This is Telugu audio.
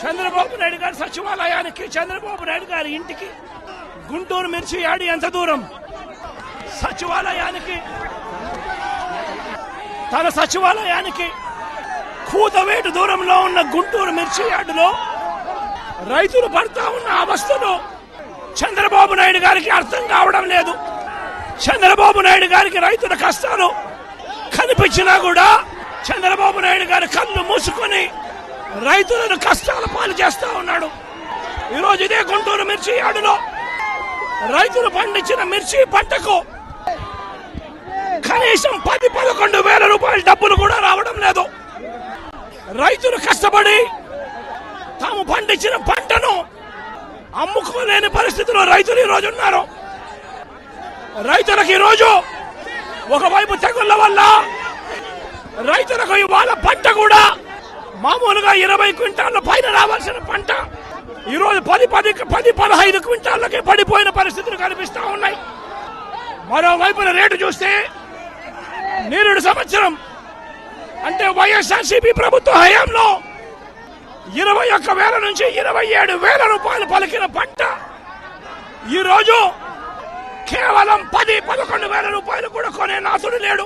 చంద్రబాబు నాయుడు గారి సచివాలయానికి, చంద్రబాబు నాయుడు గారి ఇంటికి గుంటూరు మిర్చి యార్డ్ ఎంత దూరం? సచివాలయానికి, తన సచివాలయానికి కూతవేటు దూరంలో ఉన్న గుంటూరు మిర్చి యార్డులో రైతులు పడతా ఉన్న అవస్థలు చంద్రబాబు నాయుడు గారికి అర్థం కావడం లేదు. చంద్రబాబు నాయుడు గారికి రైతుల కష్టాలు కనిపించినా కూడా చంద్రబాబు నాయుడు గారి కళ్ళు మూసుకొని రైతులను కష్టాల పాలు చేస్తా ఉన్నాడు. ఈరోజు ఇదే గుంటూరు మిర్చి యార్డులో రైతులు పండించిన మిర్చి పంటకు కనీసం 10-11 వేల రూపాయల డబ్బులు కూడా రావడం లేదు. రైతులు కష్టపడి తాము పండించిన పంటను అమ్ముకోలేని పరిస్థితిలో రైతులు ఈ రోజు ఉన్నారు. రైతులకు ఈరోజు ఒకవైపు తెగుళ్ల వల్ల రైతులకు ఇవాళ పంట కూడా మామూలుగా 20 క్వింటాళ్ల పైన రావాల్సిన పంట ఈరోజు 10-15 క్వింటాళ్లకే పడిపోయిన పరిస్థితులు కనిపిస్తా ఉన్నాయి. మరోవైపున రేటు చూస్తే నిరుడు సంవత్సరం అంటే వైఎస్ఆర్సీపీ ప్రభుత్వ హయాంలో 21,000 నుంచి 27,000 రూపాయలు పలికిన పంట ఈరోజు కేవలం 10-11 వేల రూపాయలు కూడా కొనే నాథుడు లేడు.